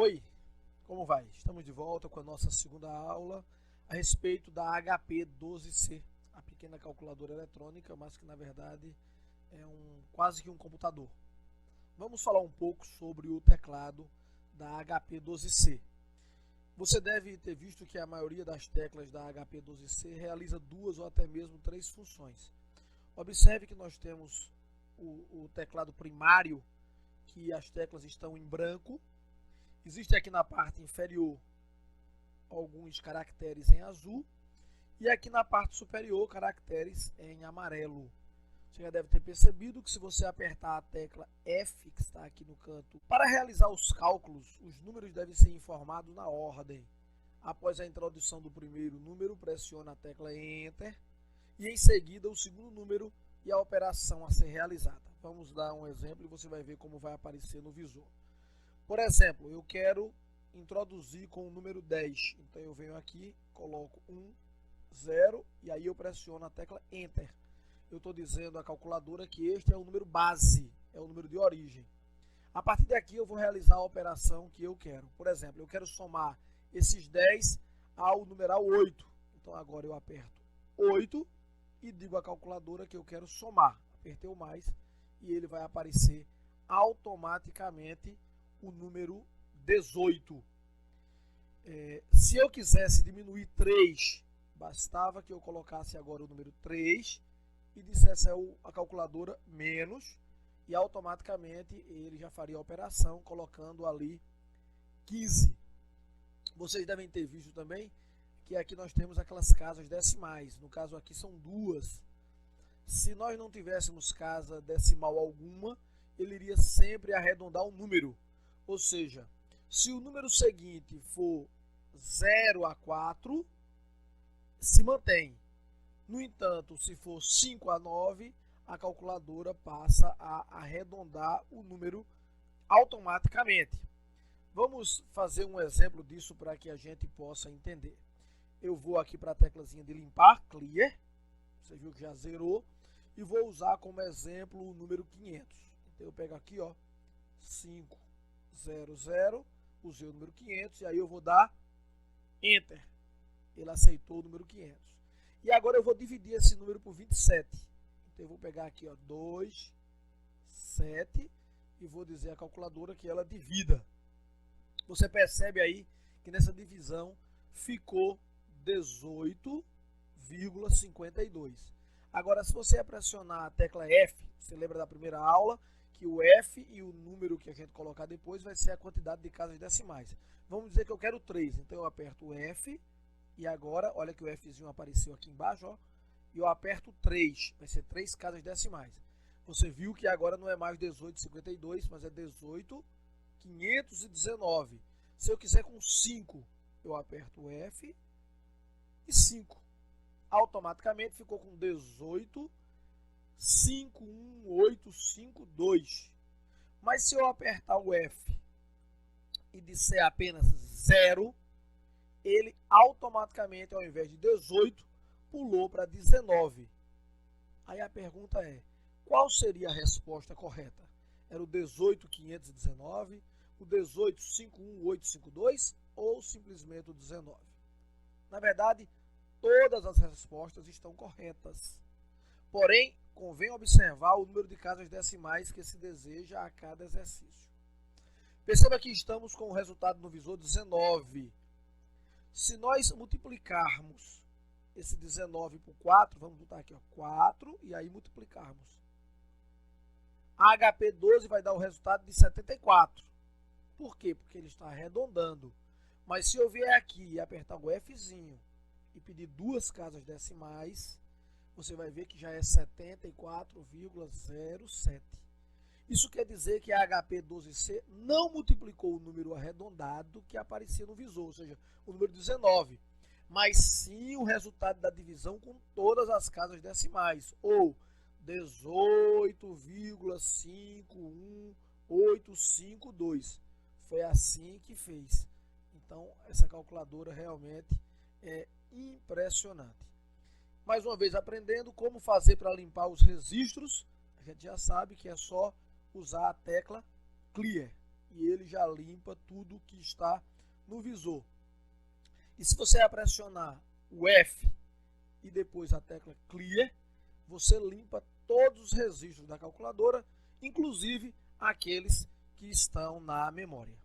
Oi, como vai? Estamos de volta com a nossa segunda aula a respeito da HP 12C, a pequena calculadora eletrônica, mas que na verdade é quase que um computador. Vamos falar um pouco sobre o teclado da HP 12C. Você deve ter visto que a maioria das teclas da HP 12C realiza duas ou até mesmo três funções. Observe que nós temos o teclado primário, que as teclas estão em branco. Existe aqui na parte inferior alguns caracteres em azul e aqui na parte superior caracteres em amarelo. Você já deve ter percebido que se você apertar a tecla F, que está aqui no canto, para realizar os cálculos, os números devem ser informados na ordem. Após a introdução do primeiro número, pressiona a tecla Enter e em seguida o segundo número e a operação a ser realizada. Vamos dar um exemplo e você vai ver como vai aparecer no visor. Por exemplo, eu quero introduzir com o número 10. Então eu venho aqui, coloco 1, 0 e aí eu pressiono a tecla Enter. Eu estou dizendo à calculadora que este é o número base, é o número de origem. A partir daqui eu vou realizar a operação que eu quero. Por exemplo, eu quero somar esses 10 ao numeral 8. Então agora eu aperto 8 e digo à calculadora que eu quero somar. Apertei o mais e ele vai aparecer automaticamente o número 18. Se eu quisesse diminuir 3, bastava que eu colocasse agora o número 3 e dissesse a calculadora menos e automaticamente ele já faria a operação colocando ali 15. Vocês devem ter visto também que aqui nós temos aquelas casas decimais. No caso aqui são duas. Se nós não tivéssemos casa decimal alguma, ele iria sempre arredondar o número. Ou seja, se o número seguinte for 0 a 4, se mantém. No entanto, se for 5 a 9, a calculadora passa a arredondar o número automaticamente. Vamos fazer um exemplo disso para que a gente possa entender. Eu vou aqui para a teclazinha de limpar, Clear. Você viu que já zerou. E vou usar como exemplo o número 500. Então eu pego aqui, ó, 500, usei o número 500 e aí eu vou dar Enter. Ele aceitou o número 500. E agora eu vou dividir esse número por 27. Então eu vou pegar aqui, ó, 2, 7 e vou dizer à calculadora que ela divida. Você percebe aí que nessa divisão ficou 18,52. Agora, se você pressionar a tecla F, você lembra da primeira aula, que o F e o número que a gente colocar depois vai ser a quantidade de casas decimais. Vamos dizer que eu quero 3, então eu aperto o F e agora, olha que o Fzinho apareceu aqui embaixo, ó, e eu aperto 3, vai ser 3 casas decimais. Você viu que agora não é mais 18,52, mas é 18,519. Se eu quiser com 5, eu aperto o F e 5. Automaticamente ficou com 18,51852. Mas se eu apertar o F e disser apenas 0, ele automaticamente, ao invés de 18, pulou para 19. Aí a pergunta é, qual seria a resposta correta? Era o 18,519, o 18,51852 ou simplesmente o 19? Na verdade, todas as respostas estão corretas. Porém, convém observar o número de casas decimais que se deseja a cada exercício. Perceba que estamos com o resultado no visor 19. Se nós multiplicarmos esse 19 por 4, vamos botar aqui, ó, 4 e aí multiplicarmos. A HP 12 vai dar o resultado de 74. Por quê? Porque ele está arredondando. Mas se eu vier aqui e apertar o Fzinho e pedir duas casas decimais, você vai ver que já é 74,07. Isso quer dizer que a HP 12C não multiplicou o número arredondado que aparecia no visor, ou seja, o número 19, mas sim o resultado da divisão com todas as casas decimais, ou 18,51852. Foi assim que fez. Então, essa calculadora realmente é impressionante. Mais uma vez, aprendendo como fazer para limpar os registros, a gente já sabe que é só usar a tecla Clear. e ele já limpa tudo que está no visor. E se você pressionar o F e depois a tecla Clear, você limpa todos os registros da calculadora, inclusive aqueles que estão na memória.